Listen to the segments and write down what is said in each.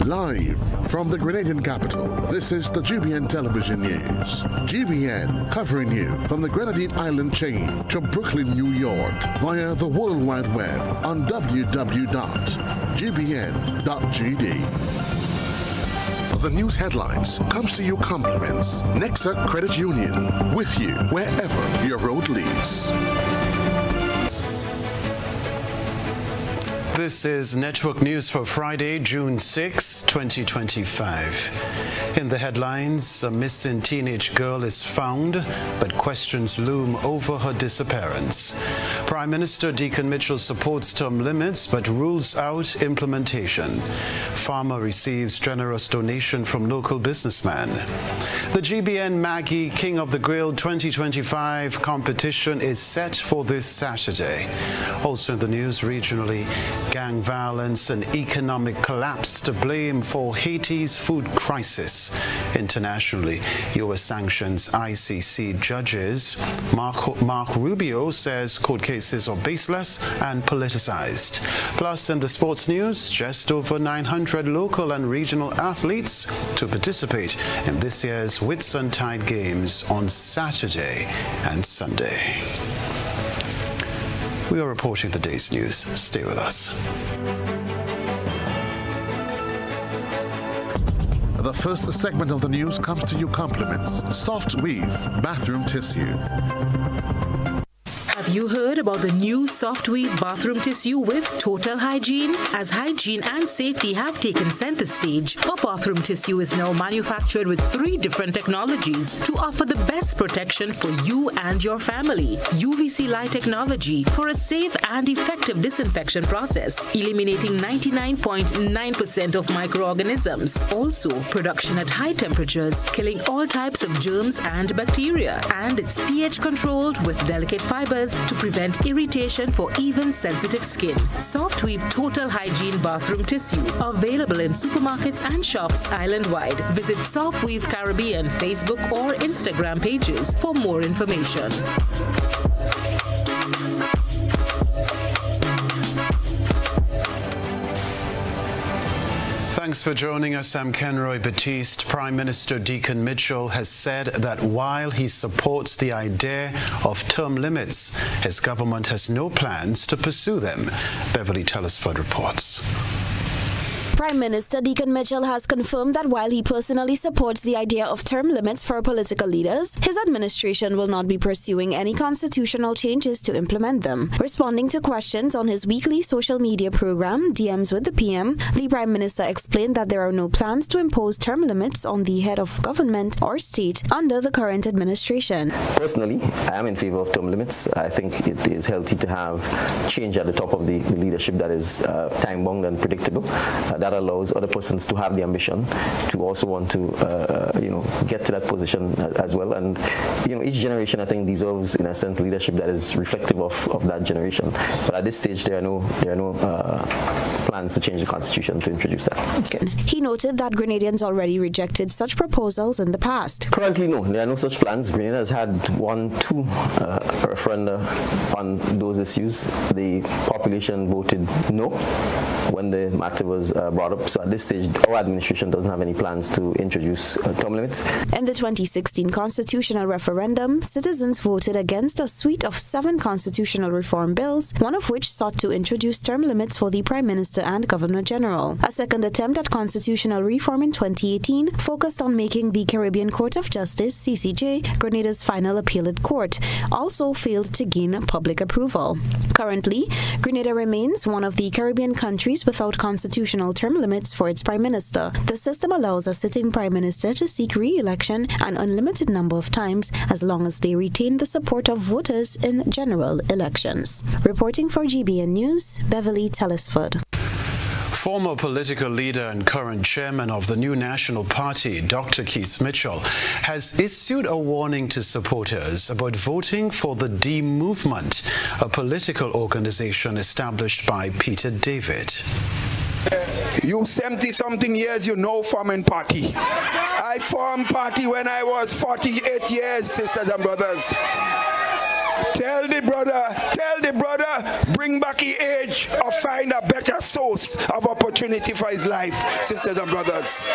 Live from the Grenadian capital, this is the GBN Television News. GBN covering you from the Grenadine Island chain to Brooklyn, New York via the World Wide Web on www.gbn.gd. The news headlines comes to you compliments Nexa Credit Union, with you wherever your road leads. This is Network News for Friday, June 6, 2025. In the headlines, a missing teenage girl is found, but questions loom over her disappearance. Prime Minister Deacon Mitchell supports term limits, but rules out implementation. Farmer receives generous donation from local businessman. The GBN Maggie King of the Grill 2025 competition is set for this Saturday. Also in the news regionally, gang violence and economic collapse to blame for Haiti's food crisis. Internationally, U.S. sanctions ICC judges. Mark Rubio says court cases are baseless and politicized. Plus, in the sports news, just over 900 local and regional athletes to participate in this year's Whitsuntide Games on Saturday and Sunday. We are reporting the day's news. Stay with us. The first segment of the news comes to you compliments Soft Weave Bathroom Tissue. Have you heard about the new Soft Weave bathroom tissue with total hygiene? As hygiene and safety have taken center stage, our bathroom tissue is now manufactured with 3 different technologies to offer the best protection for you and your family. UVC light technology for a safe and effective disinfection process, eliminating 99.9% of microorganisms. Also, production at high temperatures, killing all types of germs and bacteria. And it's pH controlled with delicate fibers to prevent irritation for even sensitive skin. Soft Weave Total Hygiene Bathroom Tissue, available in supermarkets and shops island-wide. Visit Soft Weave Caribbean Facebook or Instagram pages for more information. Thanks for joining us. I'm Kenroy. Baptiste. Prime Minister Deacon Mitchell has said that while he supports the idea of term limits, his government has no plans to pursue them. Beverly Telesford reports. Prime Minister Deacon Mitchell has confirmed that while he personally supports the idea of term limits for political leaders, his administration will not be pursuing any constitutional changes to implement them. Responding to questions on his weekly social media program, DMs with the PM, the Prime Minister explained that there are no plans to impose term limits on the head of government or state under the current administration. Personally, I am in favor of term limits. I think it is healthy to have change at the top of the leadership that is time-bound and predictable. That allows other persons to have the ambition to also want to, get to that position as well. And, each generation, I think, deserves, in a sense, leadership that is reflective of that generation. But at this stage, there are no plans to change the constitution to introduce that. Okay. He noted that Grenadians already rejected such proposals in the past. Currently, no, there are no such plans. Grenada has had 1-2 referenda on those issues. The population voted no when the matter was brought up. So at this stage, our administration doesn't have any plans to introduce term limits. In the 2016 constitutional referendum, citizens voted against a suite of 7 constitutional reform bills, one of which sought to introduce term limits for the Prime Minister and Governor General. A second attempt at constitutional reform in 2018 focused on making the Caribbean Court of Justice, CCJ, Grenada's final appellate court, also failed to gain public approval. Currently, Grenada remains one of the Caribbean countries without constitutional term limits for its Prime Minister. The system allows a sitting Prime Minister to seek re-election an unlimited number of times as long as they retain the support of voters in general elections. Reporting for GBN News, Beverly Telesford. Former political leader and current chairman of the New National Party, Dr. Keith Mitchell, has issued a warning to supporters about voting for the D Movement, a political organization established by Peter David. You 70-something years, forming party. I formed party when I was 48 years, sisters and brothers. Tell the brother, bring back the age or find a better source of opportunity for his life, sisters and brothers.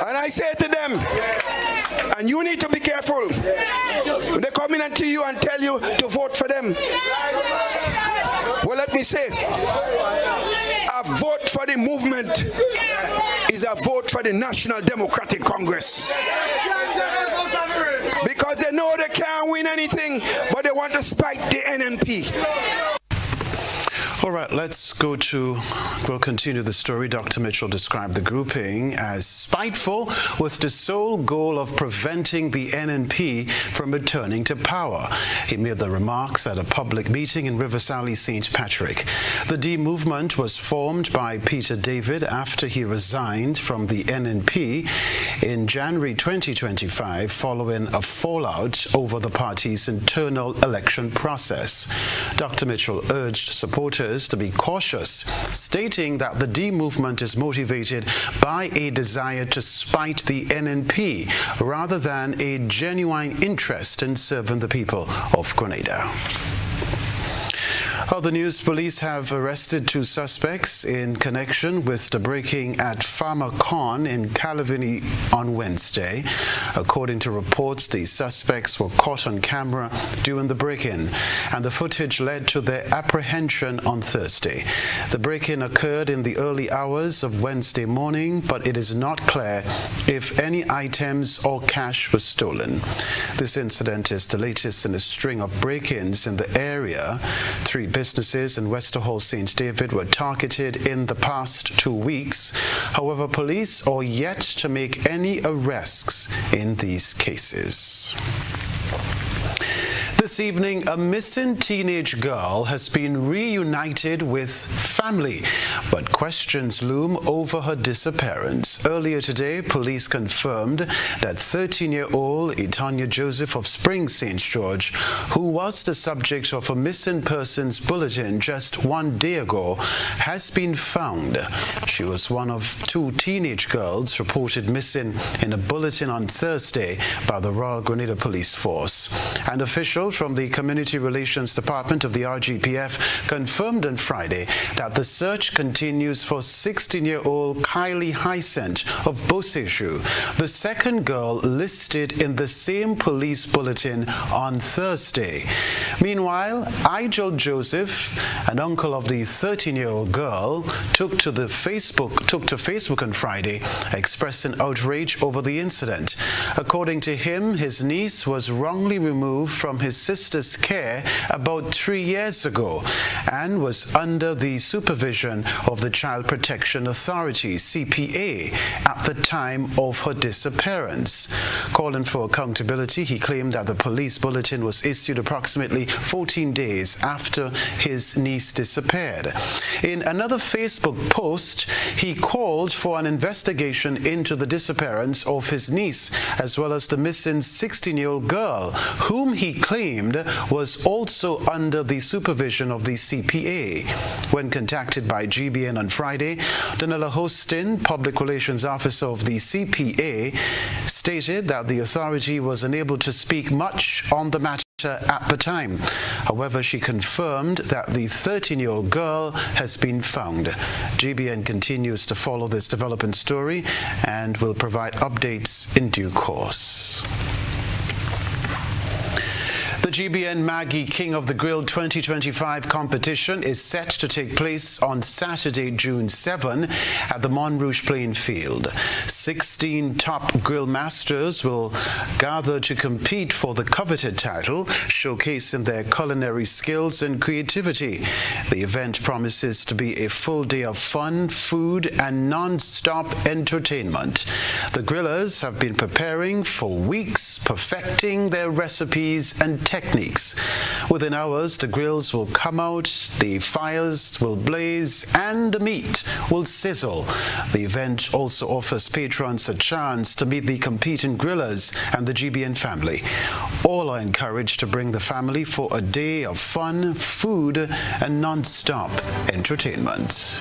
And I say to them, and you need to be careful when they come in to you and tell you to vote for them. Well, let me say, a vote for the movement is a vote for the National Democratic Congress. Because they know they can't win anything, but they want to spite the NNP. All right, we'll continue the story. Dr. Mitchell described the grouping as spiteful with the sole goal of preventing the NNP from returning to power. He made the remarks at a public meeting in Riversally, St. Patrick. The D movement was formed by Peter David after he resigned from the NNP in January 2025 following a fallout over the party's internal election process. Dr. Mitchell urged supporters to be cautious, stating that the D movement is motivated by a desire to spite the NNP rather than a genuine interest in serving the people of Grenada. Other news, police have arrested 2 suspects in connection with the break-in at Farmer Corn in Calavini on Wednesday. According to reports, the suspects were caught on camera during the break-in, and the footage led to their apprehension on Thursday. The break-in occurred in the early hours of Wednesday morning, but it is not clear if any items or cash was stolen. This incident is the latest in a string of break-ins in the area. 3 businesses in Westerhall St. David were targeted in the past 2 weeks. However, police are yet to make any arrests in these cases. This evening, a missing teenage girl has been reunited with family, but questions loom over her disappearance. Earlier today, police confirmed that 13-year-old Etanya Joseph of Springs, St. George, who was the subject of a missing persons bulletin just 1 day ago, has been found. She was one of 2 teenage girls reported missing in a bulletin on Thursday by the Royal Grenada Police Force. An official from the Community Relations Department of the RGPF confirmed on Friday that the search continues for 16-year-old Kylie Hyacinth of Boseshu, the second girl listed in the same police bulletin on Thursday. Meanwhile, Igel Joseph, an uncle of the 13-year-old girl, took to Facebook on Friday, expressing outrage over the incident. According to him, his niece was wrongly removed from his sister's care about 3 years ago and was under the supervision of the Child Protection Authority, CPA, at the time of her disappearance. Calling for accountability, he claimed that the police bulletin was issued approximately 14 days after his niece disappeared. In another Facebook post, he called for an investigation into the disappearance of his niece, as well as the missing 16-year-old girl, whom he claimed was also under the supervision of the CPA. When contacted by GBN on Friday, Danila Hostin, Public Relations Officer of the CPA, stated that the authority was unable to speak much on the matter at the time. However, she confirmed that the 13-year-old girl has been found. GBN continues to follow this developing story and will provide updates in due course. The GBN Maggie King of the Grill 2025 competition is set to take place on Saturday, June 7 at the Montrouge Playing Field. 16 top grill masters will gather to compete for the coveted title, showcasing their culinary skills and creativity. The event promises to be a full day of fun, food, and non-stop entertainment. The grillers have been preparing for weeks, perfecting their recipes and techniques. Within hours, the grills will come out, the fires will blaze, and the meat will sizzle. The event also offers patrons a chance to meet the competing grillers and the GBN family. All are encouraged to bring the family for a day of fun, food, and non-stop entertainment.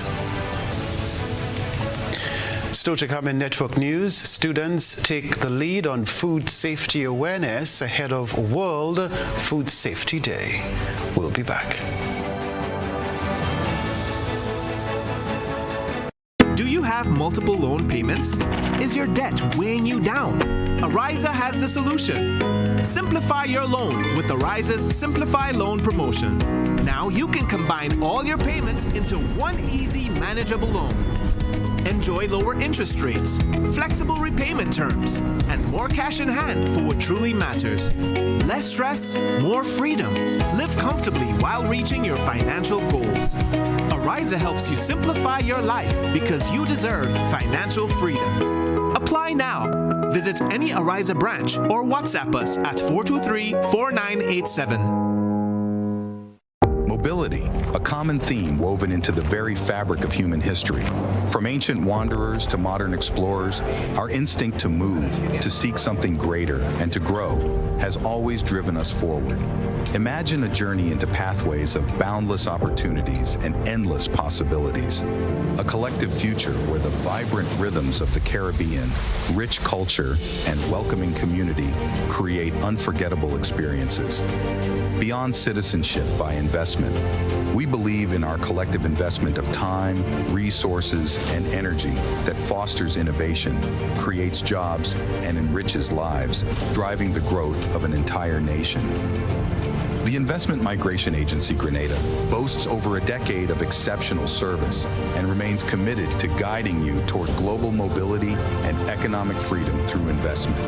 Still to come in Network News, students take the lead on food safety awareness ahead of World Food Safety Day. We'll be back. Do you have multiple loan payments? Is your debt weighing you down? Ariza has the solution. Simplify your loan with Ariza's Simplify Loan promotion. Now you can combine all your payments into one easy, manageable loan. Enjoy lower interest rates, flexible repayment terms, and more cash in hand for what truly matters. Less stress, more freedom. Live comfortably while reaching your financial goals. Ariza helps you simplify your life because you deserve financial freedom. Apply now. Visit any Ariza branch or WhatsApp us at 423-4987. Mobility, a common theme woven into the very fabric of human history. From ancient wanderers to modern explorers, our instinct to move, to seek something greater, and to grow has always driven us forward. Imagine a journey into pathways of boundless opportunities and endless possibilities. A collective future where the vibrant rhythms of the Caribbean, rich culture, and welcoming community create unforgettable experiences. Beyond citizenship by investment, we believe in our collective investment of time, resources, and energy that fosters innovation, creates jobs, and enriches lives, driving the growth of an entire nation. The Investment Migration Agency Grenada boasts over a decade of exceptional service and remains committed to guiding you toward global mobility and economic freedom through investment.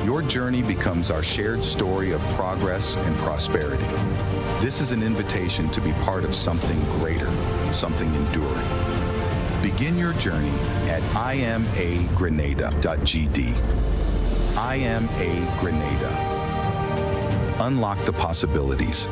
Your journey becomes our shared story of progress and prosperity. This is an invitation to be part of something greater, something enduring. Begin your journey at imagrenada.gd. IMA Grenada. Unlock the possibilities.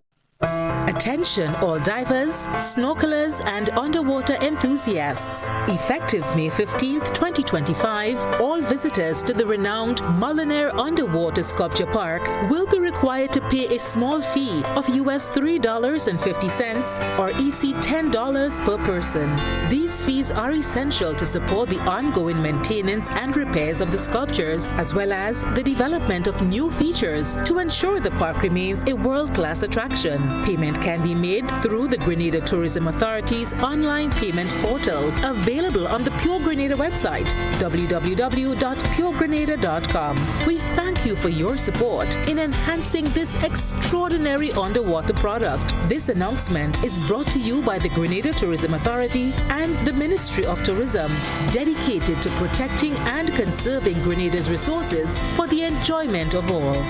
Attention all divers, snorkelers and underwater enthusiasts. Effective May 15th, 2025, all visitors to the renowned Mullinaire Underwater Sculpture Park will be required to pay a small fee of US $3.50 or EC $10 per person. These fees are essential to support the ongoing maintenance and repairs of the sculptures, as well as the development of new features to ensure the park remains a world-class attraction. Payment can be made through the Grenada Tourism Authority's online payment portal, available on the Pure Grenada website, www.puregrenada.com. We thank you for your support in enhancing this extraordinary underwater product. This announcement is brought to you by the Grenada Tourism Authority and the Ministry of Tourism, dedicated to protecting and conserving Grenada's resources for the enjoyment of all.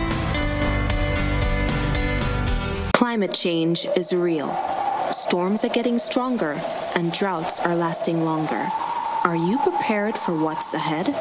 Climate change is real. Storms are getting stronger and droughts are lasting longer. Are you prepared for what's ahead?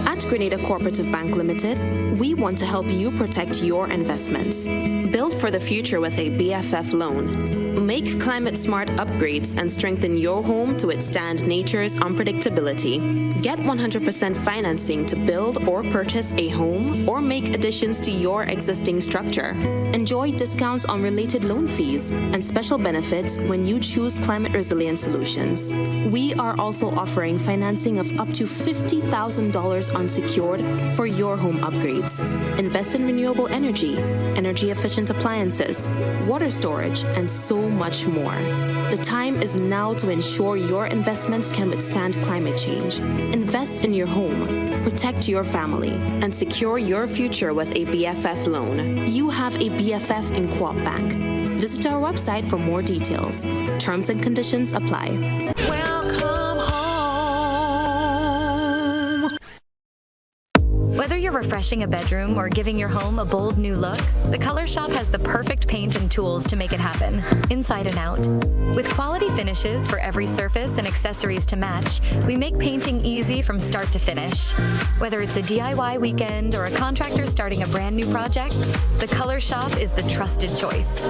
At Grenada Cooperative Bank Limited, we want to help you protect your investments. Build for the future with a BFF loan. Make climate-smart upgrades and strengthen your home to withstand nature's unpredictability. Get 100% financing to build or purchase a home or make additions to your existing structure. Enjoy discounts on related loan fees and special benefits when you choose climate-resilient solutions. We are also offering financing of up to $50,000 unsecured for your home upgrades. Invest in renewable energy, energy-efficient appliances, water storage, and so much more. The time is now to ensure your investments can withstand climate change. Invest in your home, protect your family, and secure your future with a BFF loan. You have a BFF in Coop Bank. Visit our website for more details. Terms and conditions apply. Welcome home. Whether you're refreshing a bedroom or giving your home a bold new look, the Color Shop has the perfect paint and tools to make it happen, inside and out. With quality finishes for every surface and accessories to match, we make painting easy from start to finish. Whether it's a DIY weekend or a contractor starting a brand new project, the Color Shop is the trusted choice.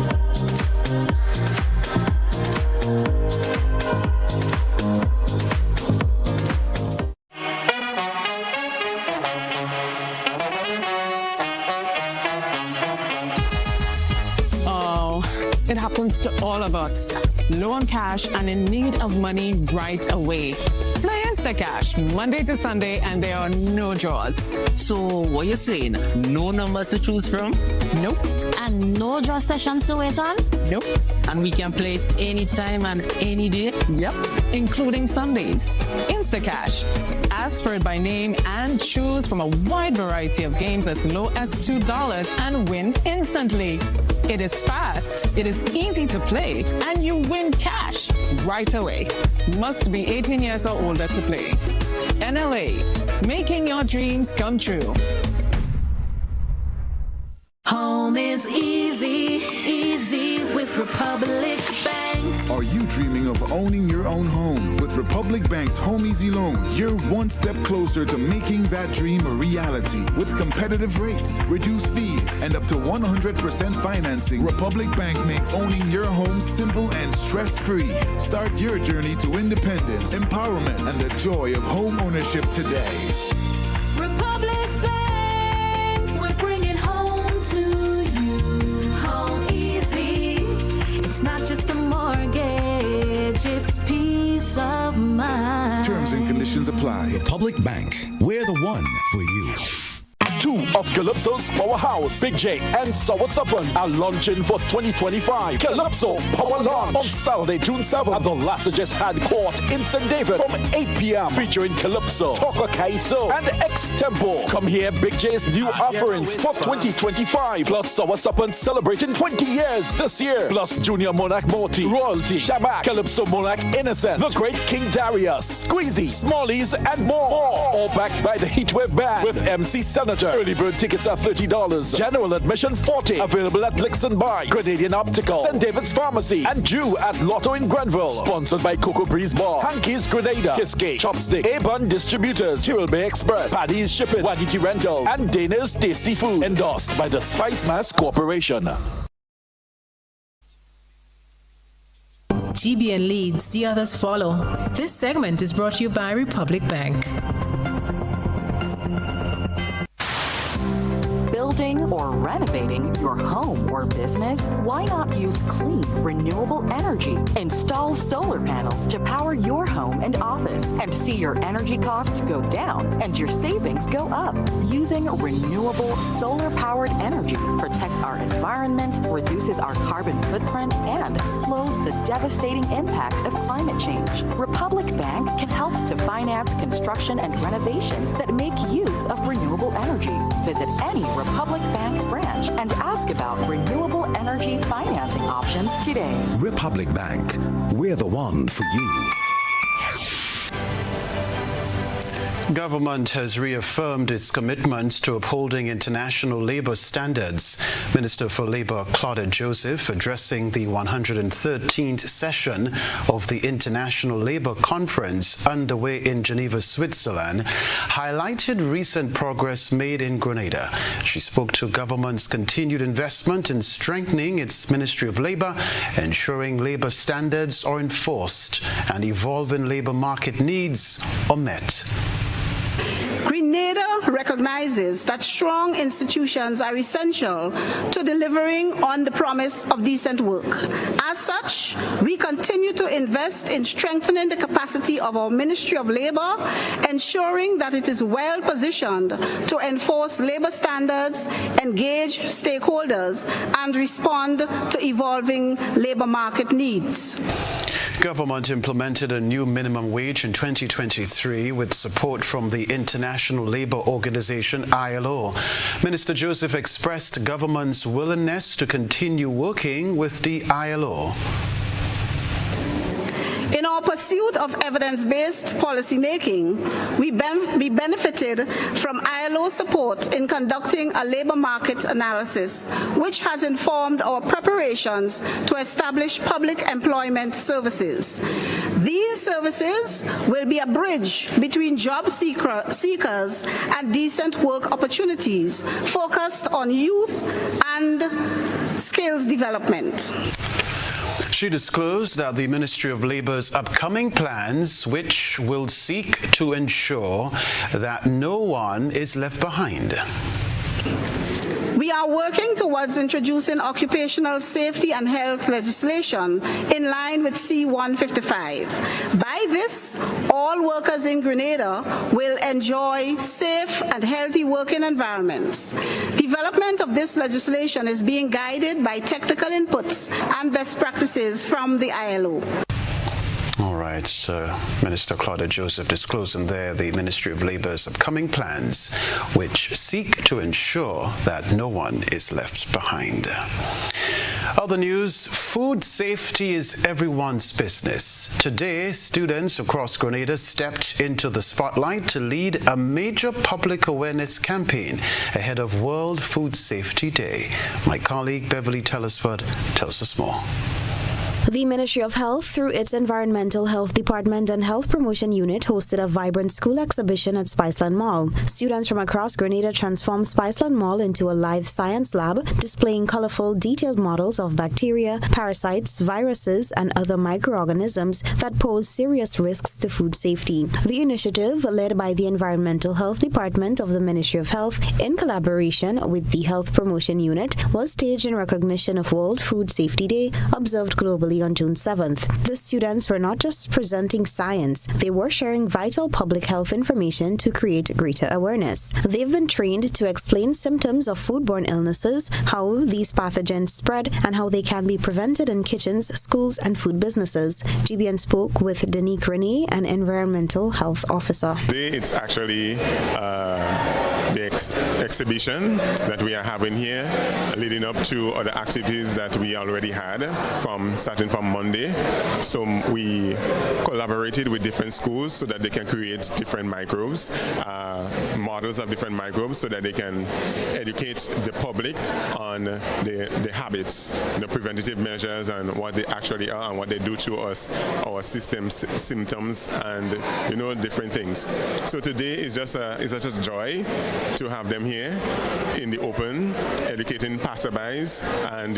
It happens to all of us. Low on cash and in need of money right away. Clients Instacash, Monday to Sunday, and there are no draws. So what you saying? No numbers to choose from? Nope. And no draw sessions to wait on? Nope. And we can play it anytime and any day? Yep, including Sundays. Instacash. Ask for it by name and choose from a wide variety of games as low as $2 and win instantly. It is fast, it is easy to play, and you win cash right away. Must be 18 years or older to play. NLA, making your dreams come true. Home is easy, easy with Republic Bank. Are you dreaming of owning your own home? With Republic Bank's Home Easy Loan, you're one step closer to making that dream a reality. With competitive rates, reduced fees, and up to 100% financing, Republic Bank makes owning your home simple and stress-free. Start your journey to independence, empowerment, and the joy of home ownership today. Republic Bank, we're bringing home to you. Home easy. It's not just a mortgage, it's peace of mind. Terms and conditions apply. Republic Bank, we're the one for you. Two of Calypso's powerhouse, Big J and Sour Supper, are launching for 2025. Calypso Power Launch on Saturday, June 7th at the Lassages Had Court in St. David from 8 p.m. featuring Calypso, Toka Kaiso, and X-Tempo. Come hear Big J's new offerings for 2025. Plus Sour Supper celebrating 20 years this year. Plus Junior Monarch Morty, Royalty, Shabak, Calypso Monarch Innocent, The Great King Darius, Squeezy, Smallies, and more. All backed by the Heatwave Band with MC Senator. Early bird tickets are $30. General admission $40. Available at Lixon Buy, Grenadian Optical, St. David's Pharmacy, and Jew at Lotto in Grenville. Sponsored by Cocoa Breeze Bar, Hanky's Grenada, Kiske, Chopstick, A-Bun Distributors, Tyrrell Bay Express, Paddy's Shipping, Waditi Rental, and Dana's Tasty Food. Endorsed by the Spice Mass Corporation. GBN leads, the others follow. This segment is brought to you by Republic Bank. Building or renovating your home or business? Why not use clean, renewable energy? Install solar panels to power your home and office and see your energy costs go down and your savings go up. Using renewable solar-powered energy protects our environment, reduces our carbon footprint, and slows the devastating impact of climate change. Republic Bank can help to finance construction and renovations that make use of renewable energy. Visit any Republic Bank branch and ask about renewable energy financing options today. Republic Bank, we're the one for you. Government has reaffirmed its commitment to upholding international labor standards. Minister for Labor Claudette Joseph, addressing the 113th session of the International Labor Conference underway in Geneva, Switzerland, highlighted recent progress made in Grenada. She spoke to government's continued investment in strengthening its Ministry of Labor, ensuring labor standards are enforced and evolving labor market needs are met. Grenada recognizes that strong institutions are essential to delivering on the promise of decent work. As such, we continue to invest in strengthening the capacity of our Ministry of Labor, ensuring that it is well positioned to enforce labor standards, engage stakeholders, and respond to evolving labor market needs. Government implemented a new minimum wage in 2023 with support from the International Labour Organization, ILO. Minister Joseph expressed government's willingness to continue working with the ILO. In our pursuit of evidence-based policymaking, we benefited from ILO support in conducting a labor market analysis, which has informed our preparations to establish public employment services. These services will be a bridge between job seekers and decent work opportunities, focused on youth and skills development. She disclosed that the Ministry of Labour's upcoming plans, which will seek to ensure that no one is left behind. We are working towards introducing occupational safety and health legislation in line with C-155. By this, all workers in Grenada will enjoy safe and healthy working environments. Development of this legislation is being guided by technical inputs and best practices from the ILO. All right, Minister Claudia Joseph disclosing there the Ministry of Labour's upcoming plans, which seek to ensure that no one is left behind. Other news, food safety is everyone's business. Today, students across Grenada stepped into the spotlight to lead a major public awareness campaign ahead of World Food Safety Day. My colleague Beverly Tellisford tells us more. The Ministry of Health, through its Environmental Health Department and Health Promotion Unit, hosted a vibrant school exhibition at Spiceland Mall. Students from across Grenada transformed Spiceland Mall into a live science lab, displaying colorful, detailed models of bacteria, parasites, viruses, and other microorganisms that pose serious risks to food safety. The initiative, led by the Environmental Health Department of the Ministry of Health in collaboration with the Health Promotion Unit, was staged in recognition of World Food Safety Day, observed globally on June 7th. The students were not just presenting science, they were sharing vital public health information to create greater awareness. They've been trained to explain symptoms of foodborne illnesses, how these pathogens spread, and how they can be prevented in kitchens, schools, and food businesses. GBN spoke with Danique Renee, an environmental health officer. Today it's actually the exhibition that we are having here, leading up to other activities that we already had starting from Monday. So we collaborated with different schools so that they can create different microbes, models of different microbes, so that they can educate the public on the habits, the preventative measures, and what they actually are and what they do to us, our systems, symptoms, and different things. So today is just a joy to have them here in the open, educating passerbys, and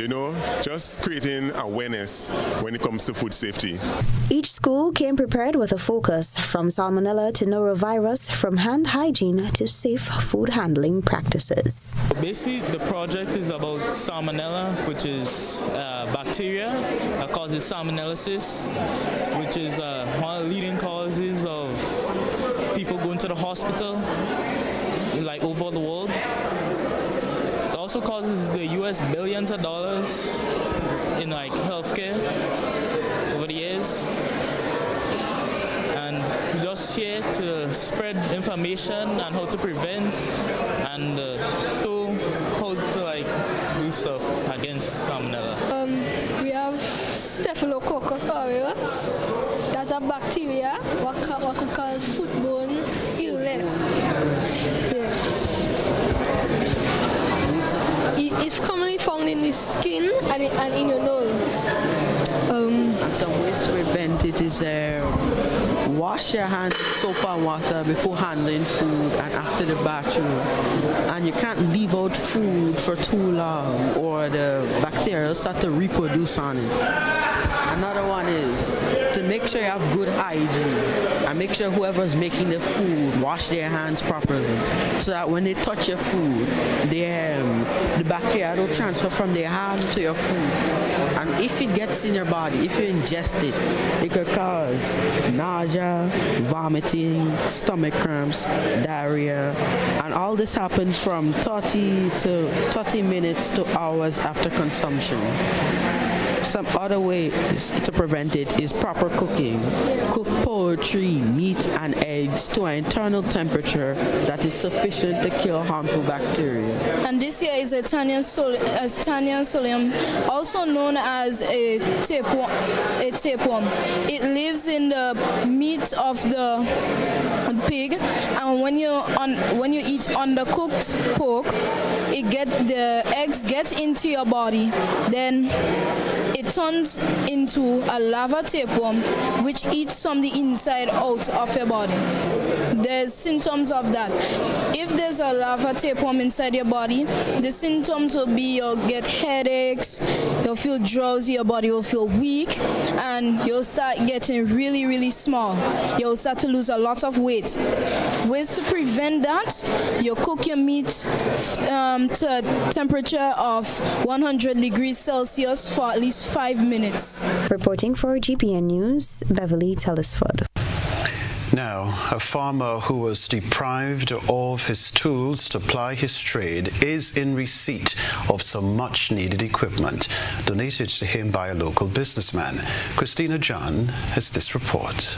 just creating awareness when it comes to food safety. Each school came prepared with a focus, from salmonella to norovirus, from hand hygiene to safe food handling practices. Basically, the project is about salmonella, which is bacteria that causes salmonellosis, which is one of the leading causes of people going to the hospital, like over the world. It also causes the U.S. billions of dollars in healthcare over the years. And we're just here to spread information on how to prevent and how to do stuff against salmonella. We have Staphylococcus aureus. That's a bacteria what could cause foodborne illness. It's commonly found in the skin and in your nose. And some ways to prevent it is wash your hands with soap and water before handling food and after the bathroom. And you can't leave out food for too long or the bacteria will start to reproduce on it. Another one is to make sure you have good hygiene and make sure whoever's making the food wash their hands properly so that when they touch your food, the bacteria don't transfer from their hand to your food. And if it gets in your body, if you ingest it, it could cause nausea, vomiting, stomach cramps, diarrhea, and all this happens from 30 minutes to hours after consumption. Some other ways to prevent it is proper cooking. Cook poultry, meat, and eggs to an internal temperature that is sufficient to kill harmful bacteria. And this here is a Tannian solium, also known as a tapeworm. It lives in the meat of the pig, and when you eat undercooked pork, the eggs get into your body. Then it turns into a larva tapeworm, which eats from the inside out of your body. there's symptoms of that. If there's a larva tapeworm inside your body, the symptoms will be you'll get headaches, you'll feel drowsy, your body will feel weak, and you'll start getting really, really small. You'll start to lose a lot of weight. Ways to prevent that, you cook your meat to a temperature of 100 degrees Celsius for at least 5 minutes. Reporting for GBN News, Beverly Telesford. Now, a farmer who was deprived of his tools to ply his trade is in receipt of some much-needed equipment donated to him by a local businessman. Christina John has this report.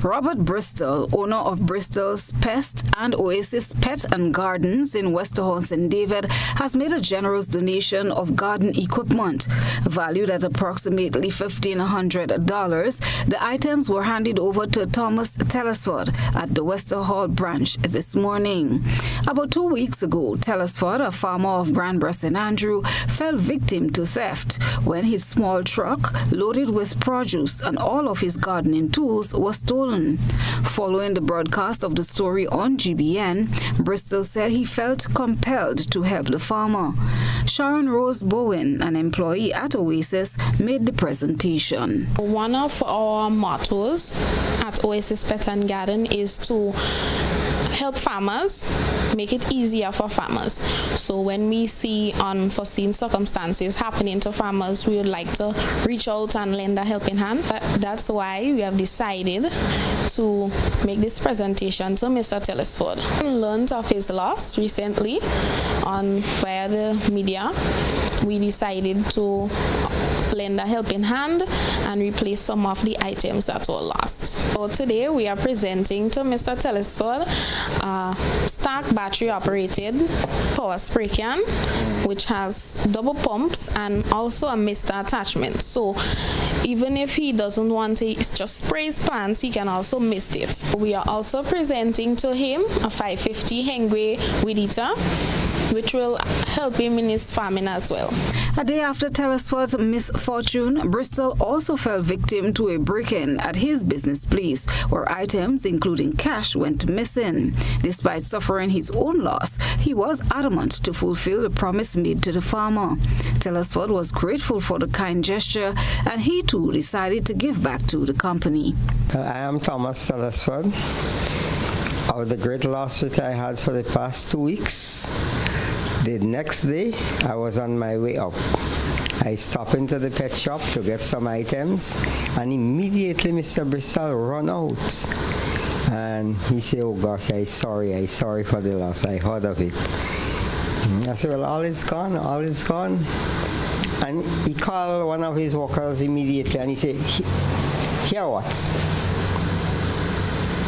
Robert Bristol, owner of Bristol's Pest and Oasis Pet and Gardens in Westerhorn St. David, has made a generous donation of garden equipment. Valued at approximately $1,500, the items were handed over to Thomas Telesford at the Westerhall branch this morning. About 2 weeks ago, Telesford, a farmer of Granbrook St. Andrew, fell victim to theft when his small truck, loaded with produce and all of his gardening tools, was stolen. Following the broadcast of the story on GBN, Bristol said he felt compelled to help the farmer. Sharon Rose Bowen, an employee at Oasis, made the presentation. One of our mottos at Oasis Pet and Garden is to help farmers, make it easier for farmers. So when we see unforeseen circumstances happening to farmers, we would like to reach out and lend a helping hand. That's why we have decided to make this presentation to Mr. Telesford. We learned of his loss recently via the media. We decided to lend a helping hand and replace some of the items that were lost. So today we are presenting to Mr. Telesford a Stark battery operated power spray can which has double pumps and also a mister attachment. So even if he doesn't want to just spray his plants, he can also mist it. We are also presenting to him a 550 Kenroy weed eater, which will help him in his farming as well. A day after Telesford's misfortune, Bristol also fell victim to a break-in at his business place, where items, including cash, went missing. Despite suffering his own loss, he was adamant to fulfill the promise made to the farmer. Telesford was grateful for the kind gesture, and he too decided to give back to the company. I am Thomas Telesford. Of the great loss that I had for the past 2 weeks, the next day I was on my way up. I stopped into the pet shop to get some items, and immediately Mr. Bristol ran out. And he said, "Oh gosh, I'm sorry for the loss. I heard of it." I said, "Well, all is gone, all is gone." And he called one of his workers immediately and he said, "Hear what?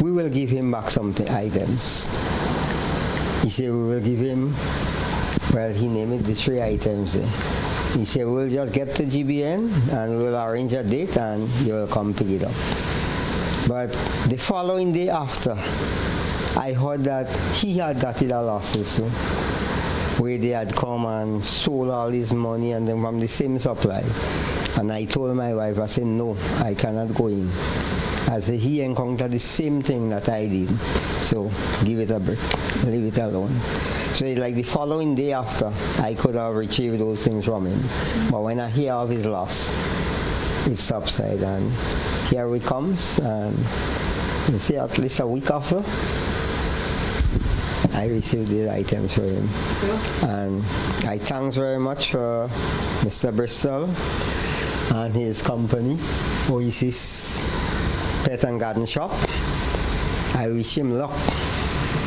We will give him back some items." He said, "We will give him," well, he named it the 3 items there. He said, "We'll just get to GBN and we'll arrange a date and you will come pick it up." But the following day after, I heard that he had got it a lawsuit, so, where they had come and stole all his money and then from the same supply. And I told my wife, I said, "No, I cannot go in." I said, he encountered the same thing that I did. So give it a break, leave it alone. So like the following day after, I could have retrieved those things from him. But when I hear of his loss, it subsided. And here he comes, and you see, at least a week after, I received these items for him. And I thanks very much for Mr. Bristol and his company, Oasis Pet and Garden Shop. I wish him luck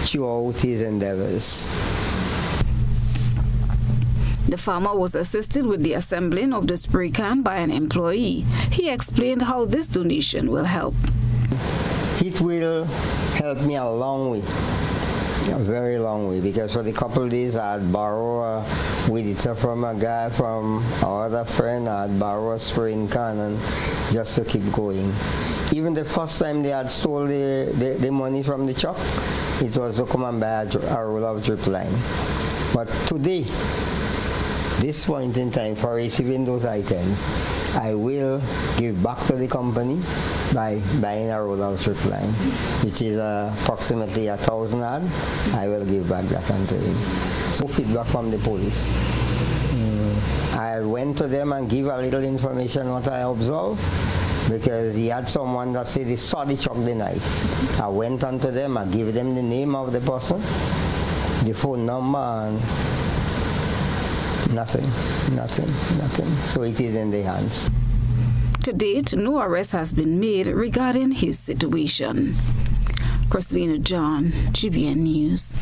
throughout his endeavors. The farmer was assisted with the assembling of the spray can by an employee. He explained how this donation will help. It will help me a long way, a very long way, because for the couple of days I had borrowed a weed eater from a guy, from our other friend. I had borrowed a spraying can and just to keep going. Even the first time they had stole the money from the truck, it was to come and buy a roll of drip line. But today, this point in time, for receiving those items, I will give back to the company by buying a roll-out strip line, which is approximately 1,000 odd. I will give back that unto him. So feedback from the police. I went to them and give a little information what I observed, because he had someone that said he saw the truck the night. I went onto them, I gave them the name of the person, the phone number, and nothing. So it is in their hands. To date, no arrest has been made regarding his situation. Christina John, GBN News.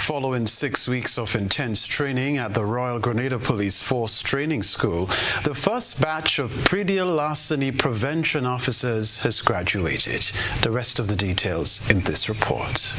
Following 6 weeks of intense training at the Royal Grenada Police Force Training School, the first batch of pre-deal larceny prevention officers has graduated. The rest of the details in this report.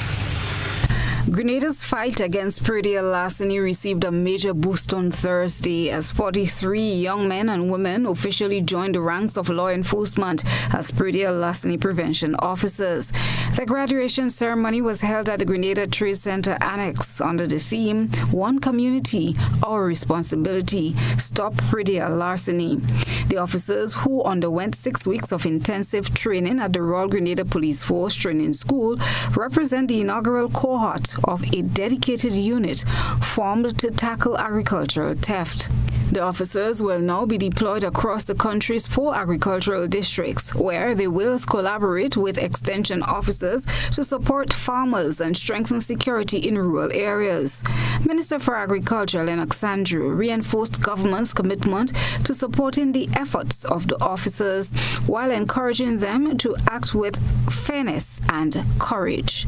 Grenada's fight against pre-deal larceny received a major boost on Thursday as 43 young men and women officially joined the ranks of law enforcement as pre-deal larceny prevention officers. The graduation ceremony was held at the Grenada Trade Center Annex under the theme, One Community, Our Responsibility, Stop Pre-deal Larceny. The officers, who underwent 6 weeks of intensive training at the Royal Grenada Police Force Training School, represent the inaugural cohort of a dedicated unit formed to tackle agricultural theft. The officers will now be deployed across the country's 4 agricultural districts, where they will collaborate with extension officers to support farmers and strengthen security in rural areas. Minister for Agriculture Lennox Andrew reinforced government's commitment to supporting the efforts of the officers while encouraging them to act with fairness and courage.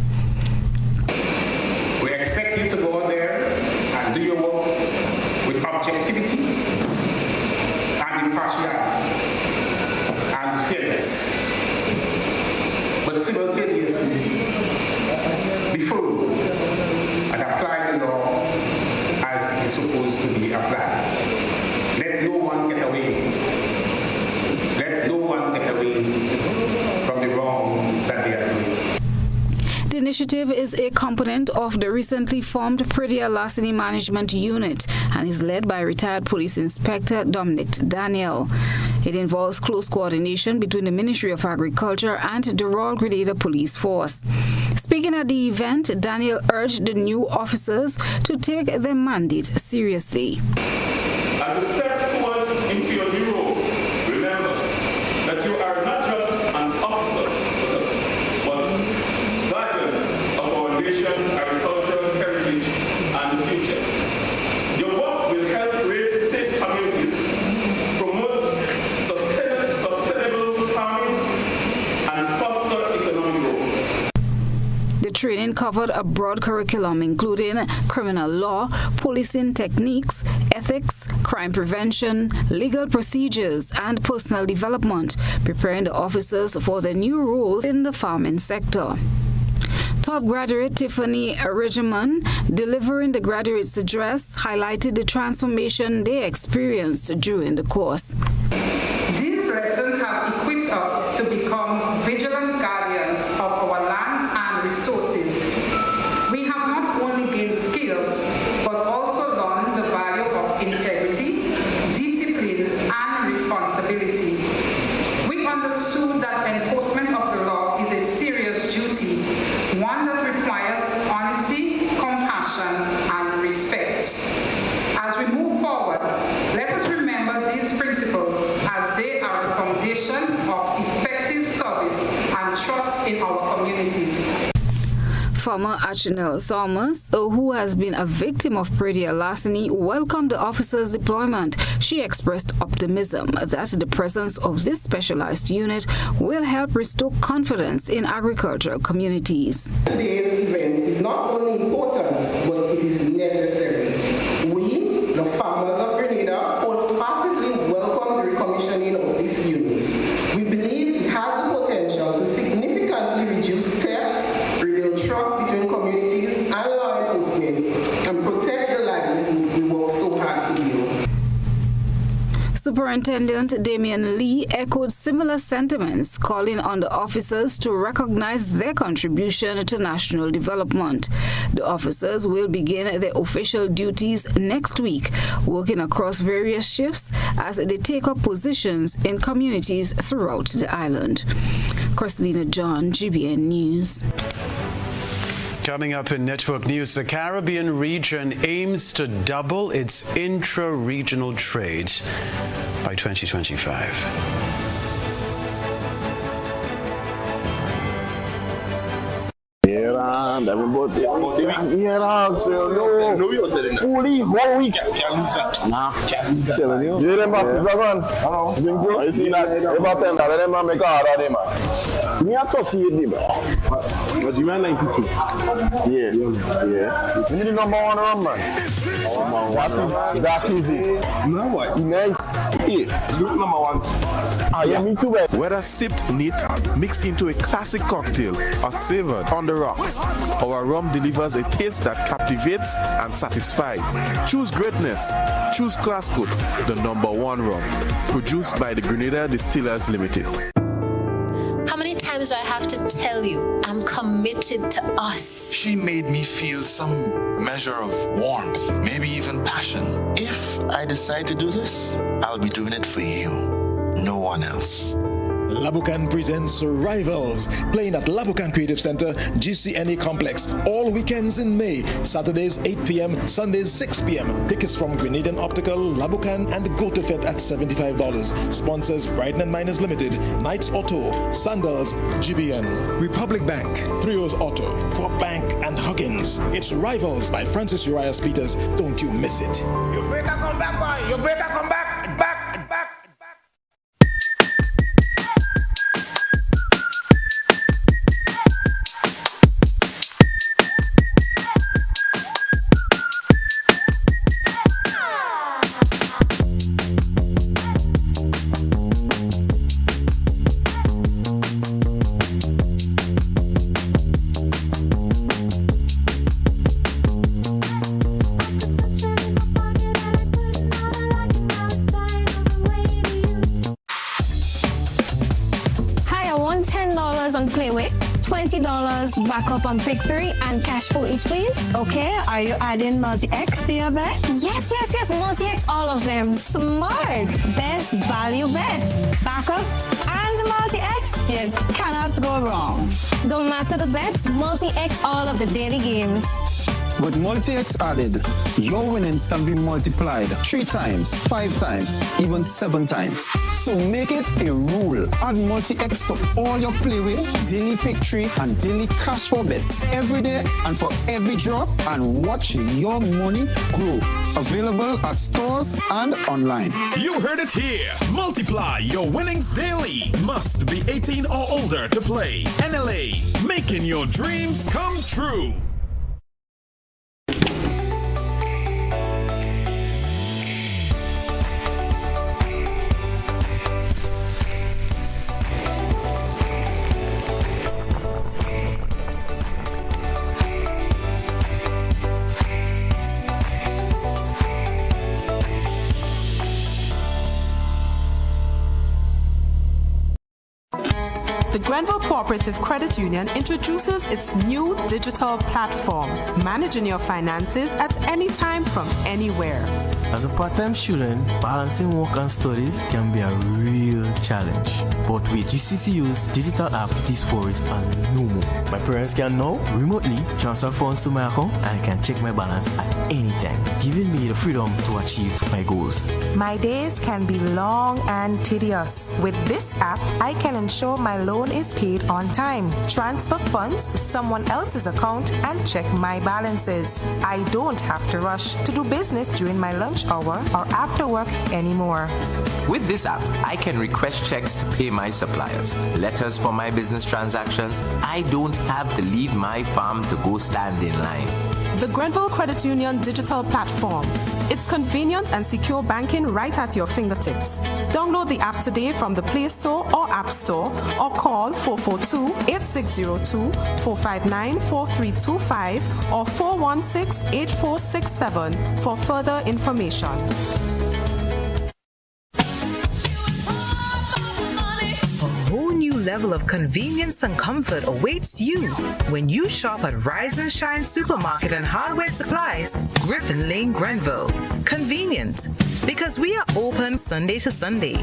We expect you to go out there and do your work with objectivity and impartiality and fairness. But simultaneously, be full and apply the law as it is supposed to be applied. Let no one get away. Let no one get away from the wrong that they are doing. The initiative is a component of the recently formed pre-deal larceny management unit and is led by retired police inspector Dominic Daniel. It involves close coordination between the Ministry of Agriculture and the Royal Grenada Police Force. Speaking at the event, Daniel urged the new officers to take their mandate seriously. As a step towards into your new role, remember that you are not just an officer, but guardians of our nation's agricultural heritage and future. Your work will help raise safe communities, promote sustainable farming, and foster economic growth. The training covered a broad curriculum including criminal law, policing techniques, ethics, crime prevention, legal procedures, and personal development, preparing the officers for their new roles in the farming sector. Top graduate Tiffany Regiman, delivering the graduates' address, highlighted the transformation they experienced during the course. These lessons have equipped us to become vigilant guardians of our land and resources. We have not only gained skills, but also learned the value of integrity, discipline, and responsibility. We understood that enforcement of the law is a serious duty, one that requires honesty, compassion, and respect. As we move forward, let us remember these principles as they are the foundation of effective service and trust in our communities. Former Archinel Somers, who has been a victim of pre-deal larceny, welcomed the officers' deployment. She expressed optimism that the presence of this specialized unit will help restore confidence in agricultural communities. Today's event is not only important, but it is necessary. We, the farmers of Grenada, wholeheartedly welcome the recommissioning of this unit. We believe it has the potential to significantly reduce theft, rebuild trust between communities and law enforcement, and protect the livelihood we work so hard to build. Superintendent Damian Lee echoed similar sentiments, calling on the officers to recognize their contribution to national development. The officers will begin their official duties next week, working across various shifts as they take up positions in communities throughout the island. Christina John, GBN News. Coming up in Network News, the Caribbean region aims to double its intra-regional trade by 2025. Fully, 1 week. Nah. Telling you. You them bosses, Dragon. Hello. You see that? About 10, let them make a hard day, man. Me a 38, man. But you are 92. Yeah. You need the number 1 run, man. That is it. No, what? Nice. Yeah. Look number 1. Yeah, me too, man. Whether sipped neat, mixed into a classic cocktail, or savored on the rocks, our rum delivers a taste that captivates and satisfies. Choose greatness. Choose Classcoat, the number 1 rum. Produced by the Grenada Distillers Limited. How many times do I have to tell you I'm committed to us? She made me feel some measure of warmth, maybe even passion. If I decide to do this, I'll be doing it for you, no one else. Labukan presents Rivals, playing at Labukan Creative Center, GCNA Complex, all weekends in May, Saturdays 8 p.m., Sundays 6 p.m. Tickets from Grenadian Optical, Labukan, and Go to Fit at $75. Sponsors Brighton & Miners Limited, Knights Auto, Sandals, GBN, Republic Bank, Trios Auto, Coop Bank, and Huggins. It's Rivals by Francis Urias Peters. Don't you miss it. Your breaker come back, boy. Your breaker come back. Back. $20 backup on pick 3 and cash for each, please. Okay, are you adding multi-X to your bet? Yes, multi-X, all of them. Smart. Best value bet. Backup and multi-X, you cannot go wrong. Don't matter the bet, multi-X all of the daily games. With multi-X added, your winnings can be multiplied 3 times, 5 times, even 7 times. So make it a rule. Add multi-X to all your play with, daily pick 3 and daily cash for bets every day and for every drop, and watch your money grow. Available at stores and online. You heard it here. Multiply your winnings daily. Must be 18 or older to play. NLA, making your dreams come true. The Grenville Cooperative Credit Union introduces its new digital platform, managing your finances at any time from anywhere. As a part-time student, balancing work and studies can be a real challenge. But with GCCU's digital app, these worries are no more. My parents can now remotely transfer funds to my account, and I can check my balance at any time, giving me the freedom to achieve my goals. My days can be long and tedious. With this app, I can ensure my loan is paid on time, transfer funds to someone else's account, and check my balances. I don't have to rush to do business during my lunch hour or after work anymore. With this app, I can request checks to pay my suppliers, letters for my business transactions. I don't have to leave my farm to go stand in line. The Grenville Credit Union digital platform. It's convenient and secure banking right at your fingertips. Download the app today from the Play Store or App Store, or call 442-8602, 459-4325, or 416-8467 for further information. level of convenience and comfort awaits you when you shop at Rise and Shine Supermarket and Hardware Supplies, Griffin Lane, Grenville. Convenient, because we are open Sunday to Sunday.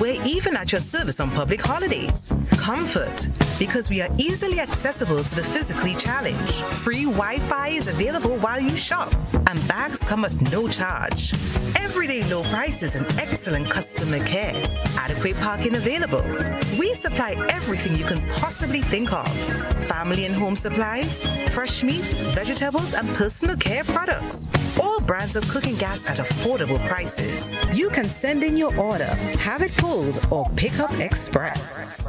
We're even at your service on public holidays. Comfort, because we are easily accessible to the physically challenged. Free Wi-Fi is available while you shop, and bags come at no charge. Everyday low prices and excellent customer care. Adequate parking available. We supply everything you can possibly think of. Family and home supplies, fresh meat, vegetables, and personal care products. All brands of cooking gas at affordable prices. You can send in your order, have it pulled, or pick up express.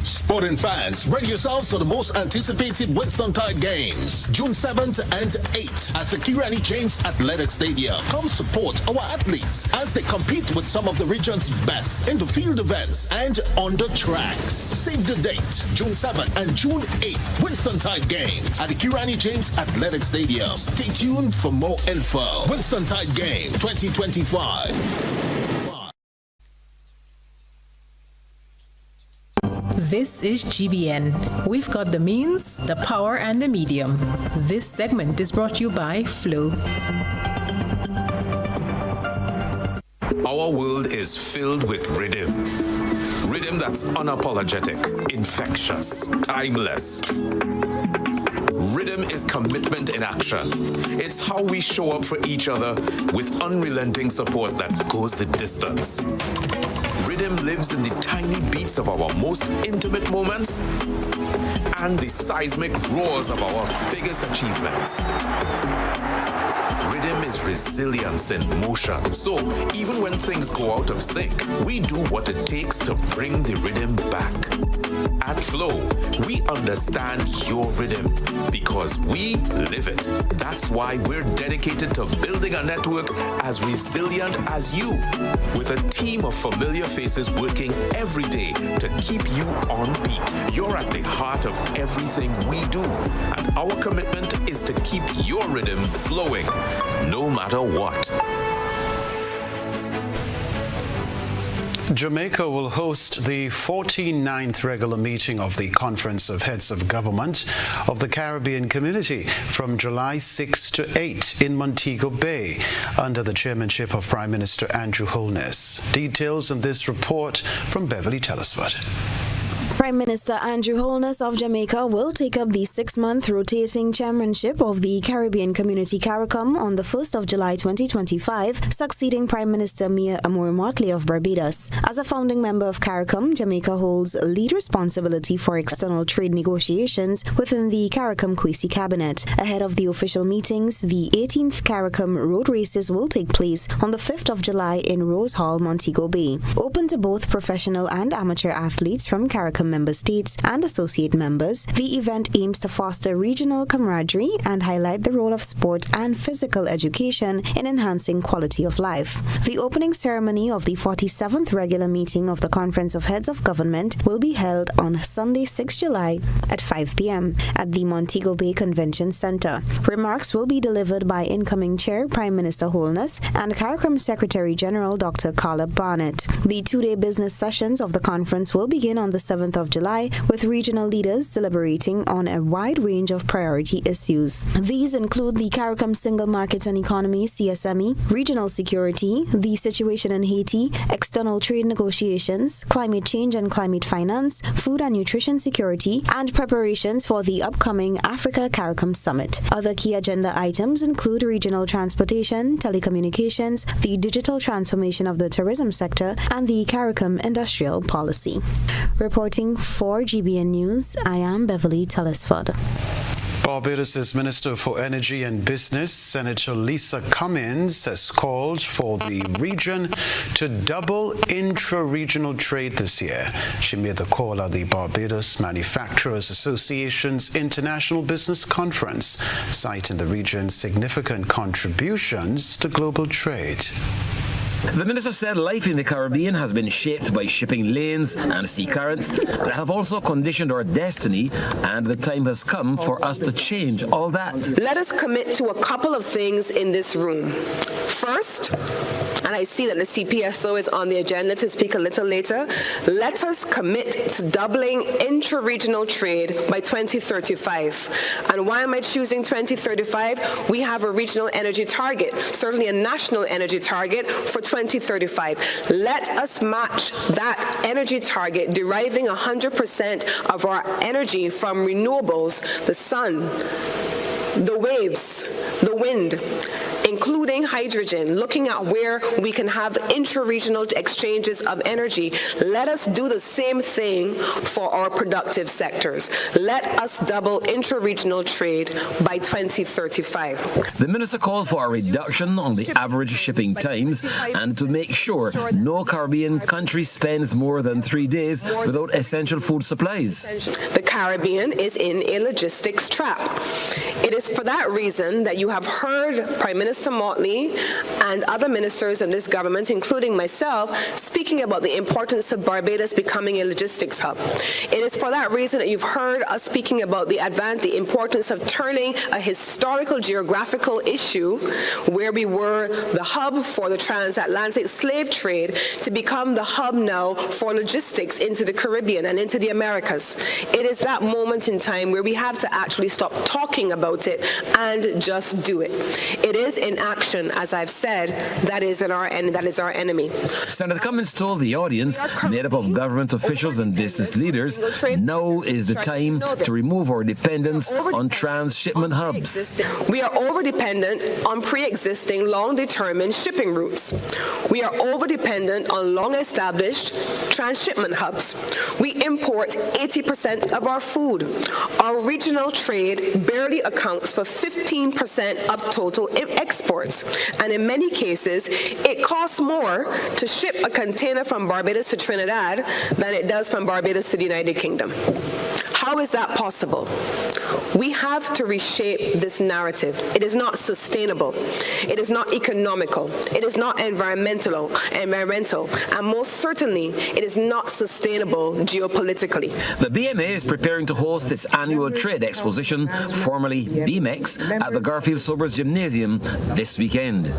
Sporting fans, ready yourselves for the most anticipated Winston-Tide games, June 7th and 8th at the Kenroy James Athletic Stadium. Come support our athletes as they compete with some of the region's best in the field events and on the tracks. Save the date, June 7th and June 8th, Winston-Tide games at the Kenroy James Athletic Stadium. Stay tuned for more info. Winston-Tide game 2025. This is GBN. We've got the means, the power, and the medium. This segment is brought to you by Flow. Our world is filled with rhythm. Rhythm that's unapologetic, infectious, timeless. Rhythm is commitment in action. It's how we show up for each other with unrelenting support that goes the distance. Rhythm lives in the tiny beats of our most intimate moments and the seismic roars of our biggest achievements. Rhythm is resilience in motion. So even when things go out of sync, we do what it takes to bring the rhythm back. At Flow, we understand your rhythm because we live it. That's why we're dedicated to building a network as resilient as you, with a team of familiar faces working every day to keep you on beat. You're at the heart of everything we do, and our commitment is to keep your rhythm flowing, no matter what. Jamaica will host the 49th regular meeting of the Conference of Heads of Government of the Caribbean Community from July 6 to 8 in Montego Bay under the chairmanship of Prime Minister Andrew Holness. Details in this report from Beverly Telesford. Prime Minister Andrew Holness of Jamaica will take up the 6-month rotating chairmanship of the Caribbean Community CARICOM on the 1st of July 2025, succeeding Prime Minister Mia Motley of Barbados. As a founding member of CARICOM, Jamaica holds lead responsibility for external trade negotiations within the CARICOM Kwesi Cabinet. Ahead of the official meetings, the 18th CARICOM road races will take place on the 5th of July in Rose Hall, Montego Bay. Open to both professional and amateur athletes from CARICOM member states and associate members, the event aims to foster regional camaraderie and highlight the role of sport and physical education in enhancing quality of life. The opening ceremony of the 47th regular meeting of the Conference of Heads of Government will be held on Sunday, 6 July at 5 p.m. at the Montego Bay Convention Center. Remarks will be delivered by incoming Chair Prime Minister Holness and CARICOM Secretary General Dr. Carla Barnett. The 2-day business sessions of the conference will begin on the 7th of July, with regional leaders deliberating on a wide range of priority issues. These include the CARICOM Single Market and Economy (CSME), regional security, the situation in Haiti, external trade negotiations, climate change and climate finance, food and nutrition security, and preparations for the upcoming Africa CARICOM Summit. Other key agenda items include regional transportation, telecommunications, the digital transformation of the tourism sector, and the CARICOM industrial policy. Reporting for GBN News, I am Beverly Telesford. Barbados' Minister for Energy and Business, Senator Lisa Cummins, has called for the region to double intra-regional trade this year. She made the call at the Barbados Manufacturers Association's International Business Conference, citing the region's significant contributions to global trade. The minister said life in the Caribbean has been shaped by shipping lanes and sea currents that have also conditioned our destiny, and the time has come for us to change all that. Let us commit to a couple of things in this room. First, and I see that the CPSO is on the agenda to speak a little later, let us commit to doubling intra-regional trade by 2035. And why am I choosing 2035? We have a regional energy target, certainly a national energy target for 2035. Let us match that energy target, deriving 100% of our energy from renewables, the sun, the waves, the wind, including hydrogen, looking at where we can have intra-regional exchanges of energy. Let us do the same thing for our productive sectors. Let us double intra-regional trade by 2035. The minister called for a reduction on the average shipping times and to make sure no Caribbean country spends more than 3 days without essential food supplies. The Caribbean is in a logistics trap. It is for that reason that you have heard Prime Minister Motley and other ministers in this government, including myself, speaking about the importance of Barbados becoming a logistics hub. It is for that reason that you've heard us speaking about the importance of turning a historical geographical issue where we were the hub for the transatlantic slave trade to become the hub now for logistics into the Caribbean and into the Americas. It is that moment in time where we have to actually stop talking about it and just do it. It is in action, as I've said, that is our enemy. Senator Cummins told the audience, made up of government officials and business leaders, now is the time to remove our dependence on transshipment hubs. We are over-dependent on pre-existing, long-determined shipping routes. We are over-dependent on long-established transshipment hubs. We import 80% of our food. Our regional trade barely accounts for 15% of total exports. And in many cases, it costs more to ship a container from Barbados to Trinidad than it does from Barbados to the United Kingdom. How is that possible? We have to reshape this narrative. It is not sustainable. It is not economical. It is not environmental, and most certainly, it is not sustainable geopolitically. The BMA is preparing to host its annual trade exposition, formerly BMEX, at the Garfield Sobers Gymnasium this weekend.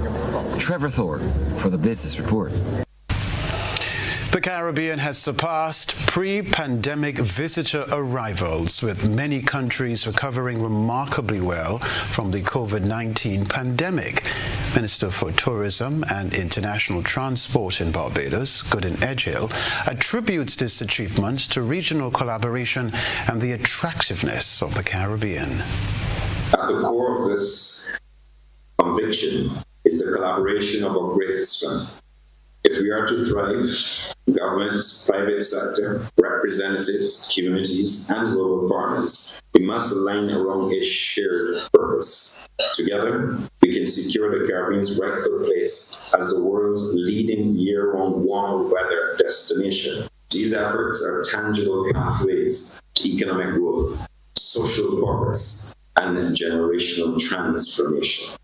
Trevor Thorpe for the Business Report. The Caribbean has surpassed pre-pandemic visitor arrivals, with many countries recovering remarkably well from the COVID-19 pandemic. Minister for Tourism and International Transport in Barbados, Goodin Edgehill, attributes this achievement to regional collaboration and the attractiveness of the Caribbean. At the core of this conviction is the collaboration of our greatest strength. If we are to thrive, governments, private sector, representatives, communities, and global partners, we must align around a shared purpose. Together, we can secure the Caribbean's rightful place as the world's leading year-round warm weather destination. These efforts are tangible pathways to economic growth, social progress, and generational transformation.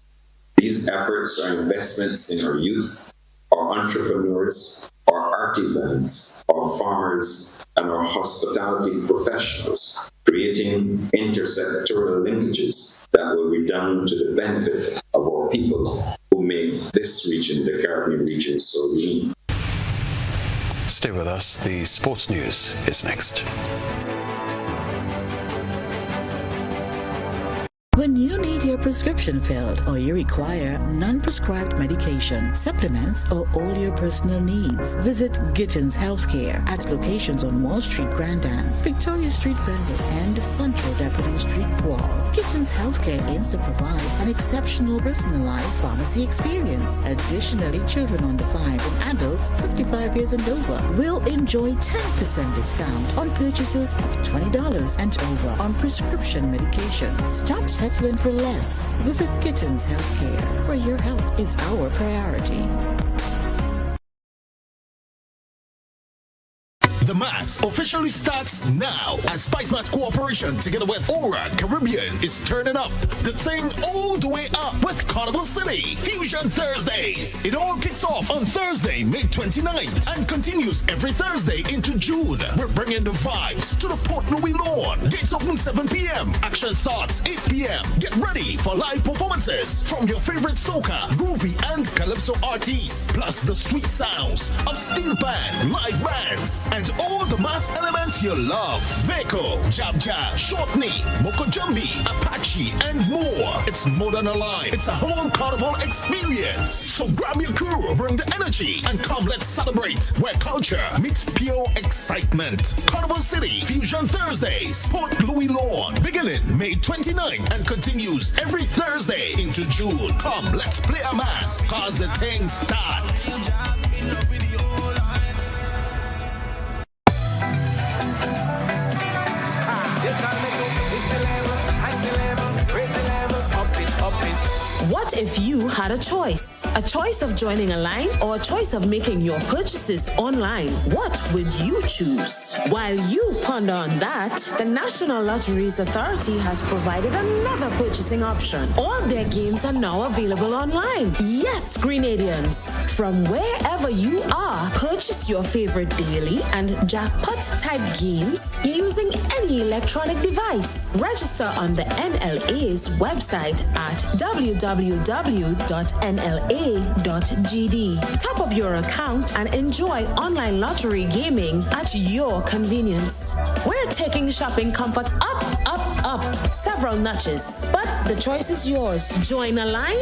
These efforts are investments in our youth, our entrepreneurs, our artisans, our farmers, and our hospitality professionals, creating intersectoral linkages that will redound to the benefit of our people who make this region, the Caribbean region, so lean. Stay with us. The sports news is next. When you need your prescription filled or you require non-prescribed medication, supplements, or all your personal needs, visit Gittins Healthcare at locations on Wall Street, Grandans, Victoria Street, Grenville, and Central Deputy Street, Wharf. Gittins Healthcare aims to provide an exceptional personalized pharmacy experience. Additionally, children under 5 and adults 55 years and over will enjoy 10% discount on purchases of $20 and over on prescription medication. Stop settling for less. Visit Gittins Healthcare, where your health is our priority. The Mass officially starts now as Spice Mass Cooperation together with Aura Caribbean is turning up the thing all the way up with Carnival City Fusion Thursdays. It all kicks off on Thursday, May 29th and continues every Thursday into June. We're bringing the vibes to the Port Louis lawn. Gates open 7 p.m. Action starts 8 p.m. Get ready for live performances from your favorite soca, groovy and calypso artists, plus the sweet sounds of steel band, live bands, and all the mass elements you love. Veko, Jab Jab, Shortney, Mokojumbi, Apache, and more. It's more than a line. It's a whole carnival experience. So grab your crew, bring the energy, and come let's celebrate where culture meets pure excitement. Carnival City Fusion Thursdays, Port Louis Lawn, beginning May 29th and continues every Thursday into June. Come, let's play a mass, cause the thing starts. What if you had a choice? A choice of joining a line or a choice of making your purchases online? What would you choose? While you ponder on that, the National Lotteries Authority has provided another purchasing option. All their games are now available online. Yes, Grenadians, from wherever you are, purchase your favorite daily and jackpot type games using any electronic device. Register on the NLA's website at www.nla.gd. Top up your account and enjoy online lottery gaming at your convenience. We're taking shopping comfort up several notches, but the choice is yours. Join a line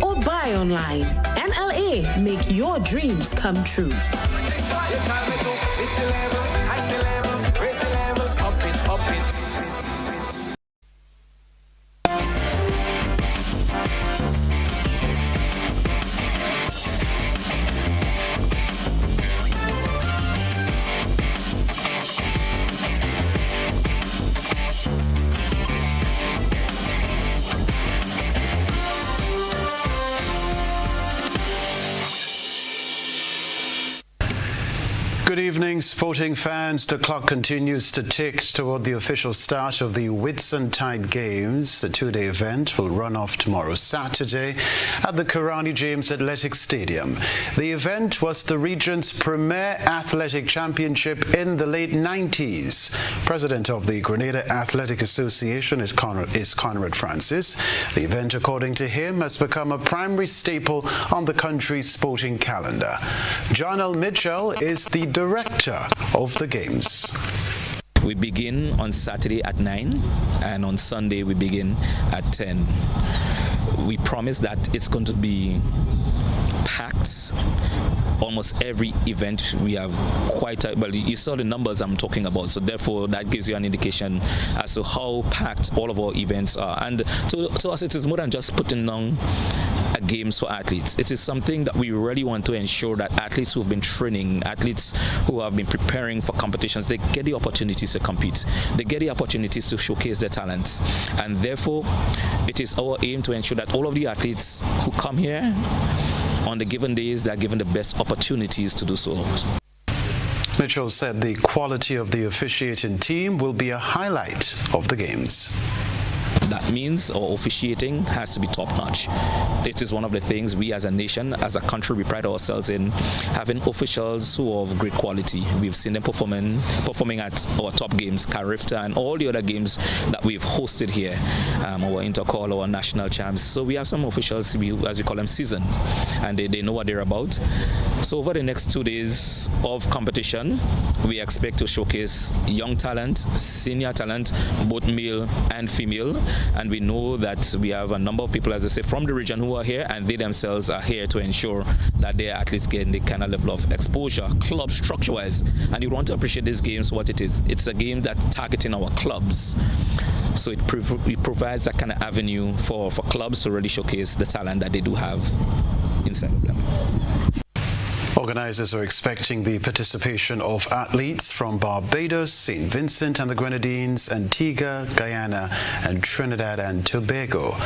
or buy online. NLA, make your dreams come true. Good evening, sporting fans. The clock continues to tick toward the official start of the Whitsuntide Games. The two-day event will run off tomorrow, Saturday, at the Karani James Athletic Stadium. The event was the region's premier athletic championship in the late 90s. President of the Grenada Athletic Association is Conrad Francis. The event, according to him, has become a primary staple on the country's sporting calendar. John L. Mitchell is the director of the Games. We begin on Saturday at 9 and on Sunday we begin at 10. We promise that it's going to be packed. Almost every event we have well, you saw the numbers I'm talking about, so therefore that gives you an indication as to how packed all of our events are. And to us it is more than just putting on games for athletes. It is something that we really want to ensure that athletes who have been training, athletes who have been preparing for competitions, they get the opportunities to compete. They get the opportunities to showcase their talents. And therefore, it is our aim to ensure that all of the athletes who come here on the given days, they're given the best opportunities to do so. Mitchell said the quality of the officiating team will be a highlight of the Games. That means our officiating has to be top-notch. It is one of the things we as a nation, as a country, we pride ourselves in having officials who are of great quality. We've seen them performing at our top games, Carifta and all the other games that we've hosted here, our intercall, our national champs. So we have some officials, as we call them, seasoned, and they know what they're about. So over the next 2 days of competition, we expect to showcase young talent, senior talent, both male and female. And we know that we have a number of people, as I say, from the region who are here, and they themselves are here to ensure that their athletes get the kind of level of exposure, club structure-wise. And you want to appreciate these games for what it is. It's a game that's targeting our clubs. So it provides that kind of avenue for clubs to really showcase the talent that they do have inside of them. Organizers are expecting the participation of athletes from Barbados, St. Vincent and the Grenadines, Antigua, Guyana, and Trinidad and Tobago.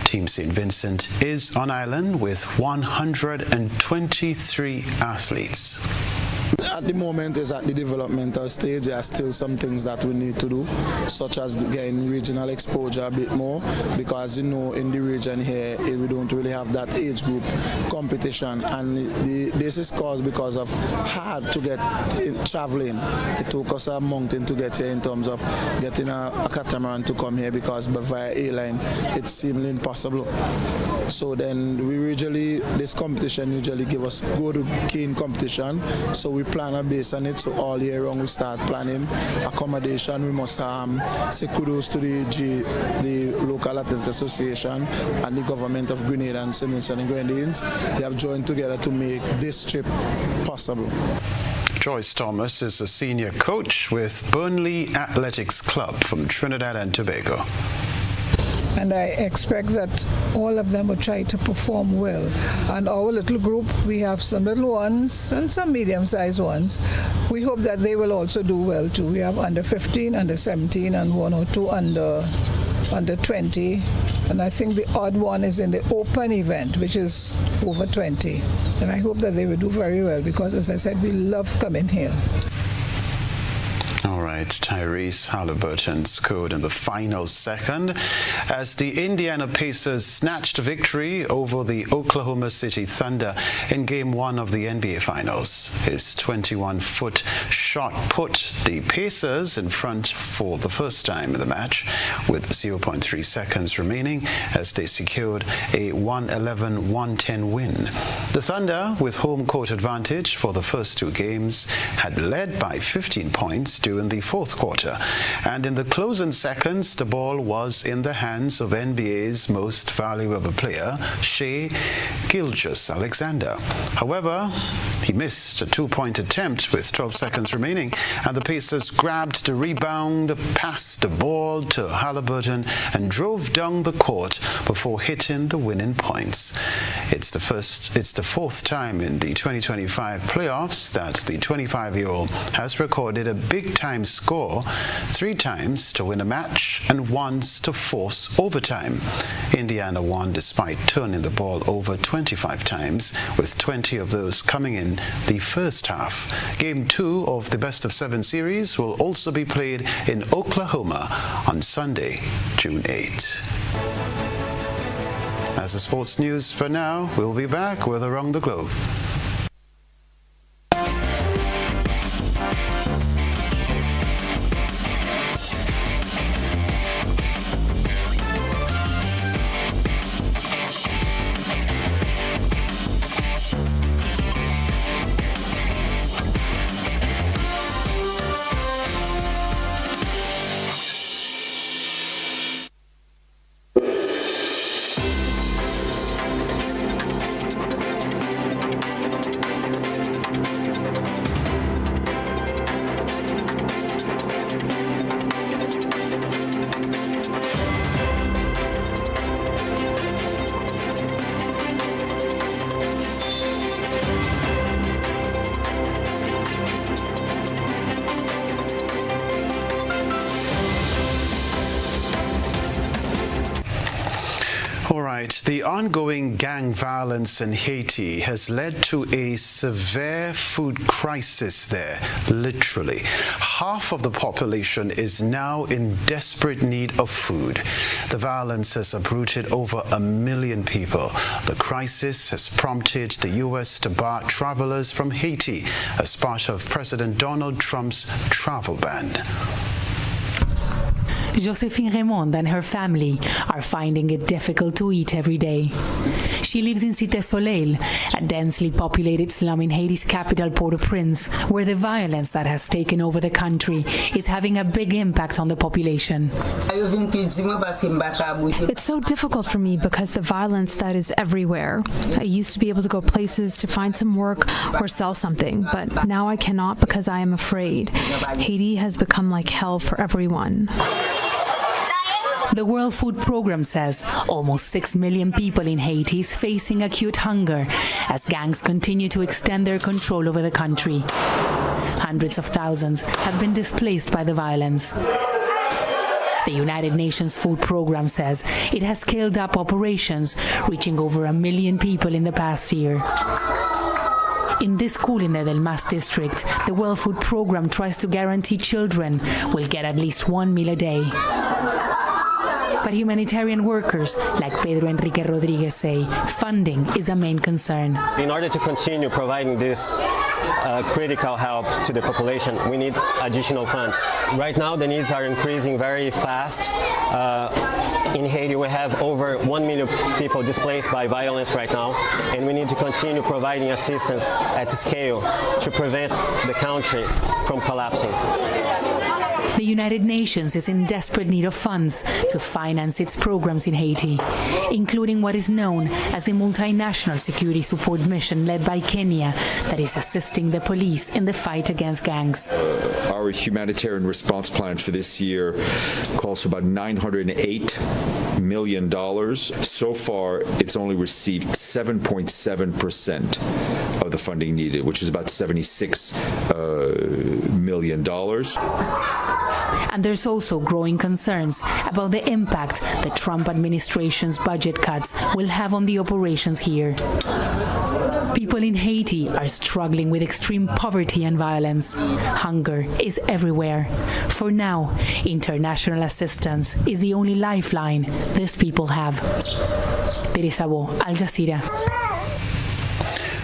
Team St. Vincent is on island with 123 athletes. At the moment is at the developmental stage. There are still some things that we need to do, such as getting regional exposure a bit more, because in the region here we don't really have that age group competition, and this is caused because of hard to get traveling. It took us a mountain to get here in terms of getting a catamaran to come here, because via airline it seemed impossible. So then this competition usually give us good keen competition, so we plan a base on it. So all year long we start planning accommodation. We must say kudos to the local athletic association and the government of Grenada and St. Vincent and Grenadines. They have joined together to make this trip possible. Joyce Thomas is a senior coach with Burnley Athletics Club from Trinidad and Tobago. And I expect that all of them will try to perform well. And our little group, we have some little ones and some medium-sized ones. We hope that they will also do well too. We have under 15, under 17, and 1 or 2 under 20. And I think the odd one is in the open event, which is over 20. And I hope that they will do very well, because, as I said, we love coming here. All right, Tyrese Halliburton scored in the final second as the Indiana Pacers snatched a victory over the Oklahoma City Thunder in Game 1 of the NBA Finals. His 21-foot shot put the Pacers in front for the first time in the match with 0.3 seconds remaining as they secured a 111-110 win. The Thunder, with home court advantage for the first 2 games, had led by 15 points during the fourth quarter, and in the closing seconds the ball was in the hands of NBA's most valuable player, Shai Gilgeous-Alexander. However, he missed a 2-point attempt with 12 seconds remaining, and the Pacers grabbed the rebound, passed the ball to Halliburton, and drove down the court before hitting the winning points. It's the fourth time in the 2025 playoffs that the 25-year-old has recorded a big-time score, 3 times to win a match and once to force overtime. Indiana won despite turning the ball over 25 times, with 20 of those coming in the first half. Game 2 of the best-of-7 series will also be played in Oklahoma on Sunday, June 8. As the sports news for now, we'll be back with Around the Globe. The ongoing gang violence in Haiti has led to a severe food crisis there, literally. Half of the population is now in desperate need of food. The violence has uprooted over 1 million people. The crisis has prompted the U.S. to bar travelers from Haiti as part of President Donald Trump's travel ban. Josephine Raymond and her family are finding it difficult to eat every day. She lives in Cité Soleil, a densely populated slum in Haiti's capital, Port-au-Prince, where the violence that has taken over the country is having a big impact on the population. It's so difficult for me because the violence that is everywhere. I used to be able to go places to find some work or sell something, but now I cannot because I am afraid. Haiti has become like hell for everyone. The World Food Programme says almost 6 million people in Haiti is facing acute hunger as gangs continue to extend their control over the country. Hundreds of thousands have been displaced by the violence. The United Nations Food Programme says it has scaled up operations, reaching over 1 million people in the past year. In this school in the Delmas district, the World Food Program tries to guarantee children will get at least 1 meal a day. But humanitarian workers like Pedro Enrique Rodriguez say funding is a main concern. In order to continue providing this critical help to the population, we need additional funds. Right now, the needs are increasing very fast. In Haiti, we have over 1 million people displaced by violence right now, and we need to continue providing assistance at scale to prevent the country from collapsing. The United Nations is in desperate need of funds to finance its programs in Haiti, including what is known as the Multinational Security Support Mission led by Kenya that is assisting the police in the fight against gangs. Our humanitarian response plan for this year calls for about $908 million. So far, it's only received 7.7% of the funding needed, which is about $76 million. And there's also growing concerns about the impact the Trump administration's budget cuts will have on the operations here. People in Haiti are struggling with extreme poverty and violence. Hunger is everywhere. For now, international assistance is the only lifeline these people have. Teresa Bo, Al Jazeera.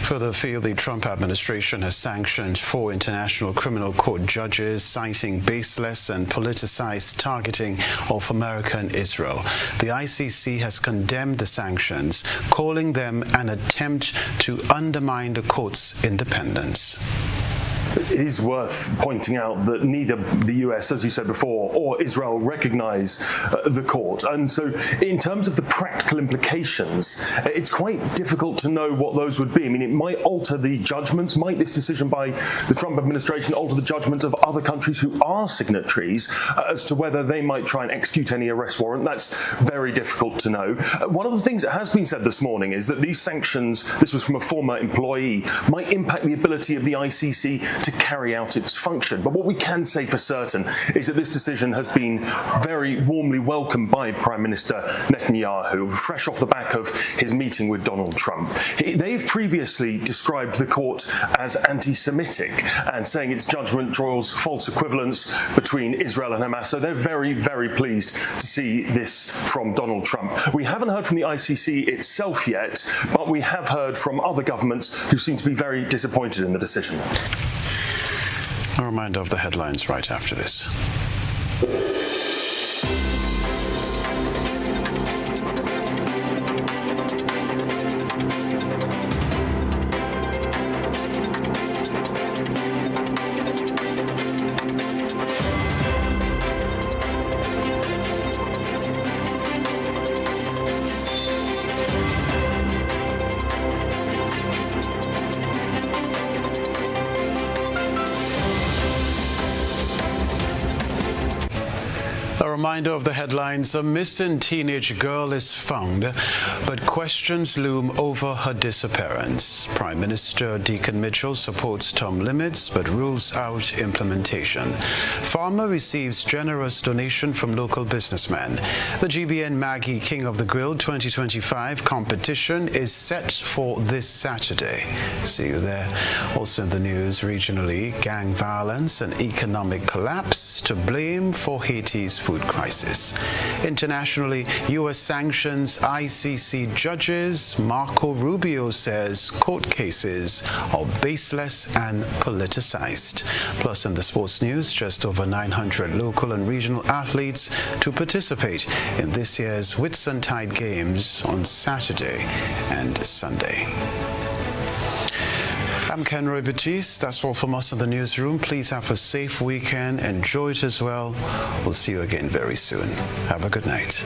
Further afield, the Trump administration has sanctioned 4 International Criminal Court judges, citing baseless and politicized targeting of America and Israel. The ICC has condemned the sanctions, calling them an attempt to undermine the court's independence. It is worth pointing out that neither the US, as you said before, or Israel recognize the court. And so in terms of the practical implications, it's quite difficult to know what those would be. I mean, it might alter the judgments. Might this decision by the Trump administration alter the judgments of other countries who are signatories as to whether they might try and execute any arrest warrant? That's very difficult to know. One of the things that has been said this morning is that these sanctions, this was from a former employee, might impact the ability of the ICC to carry out its function. But what we can say for certain is that this decision has been very warmly welcomed by Prime Minister Netanyahu, fresh off the back of his meeting with Donald Trump. They've previously described the court as anti-Semitic and saying its judgment draws false equivalence between Israel and Hamas. So they're very, very pleased to see this from Donald Trump. We haven't heard from the ICC itself yet, but we have heard from other governments who seem to be very disappointed in the decision. A reminder of the headlines right after this. A reminder of the headlines. A missing teenage girl is found, but questions loom over her disappearance. Prime Minister Deacon Mitchell supports term limits, but rules out implementation. Farmer receives generous donation from local businessmen. The GBN Maggie King of the Grill 2025 competition is set for this Saturday. See you there. Also in the news regionally, gang violence and economic collapse to blame for Haiti's food crisis. Internationally, U.S. sanctions ICC judges. Marco Rubio says court cases are baseless and politicized. Plus, in the sports news, just over 900 local and regional athletes to participate in this year's Whitsuntide Games on Saturday and Sunday. I'm Kenroy, Baptiste. That's all from us in the newsroom. Please have a safe weekend. Enjoy it as well. We'll see you again very soon. Have a good night.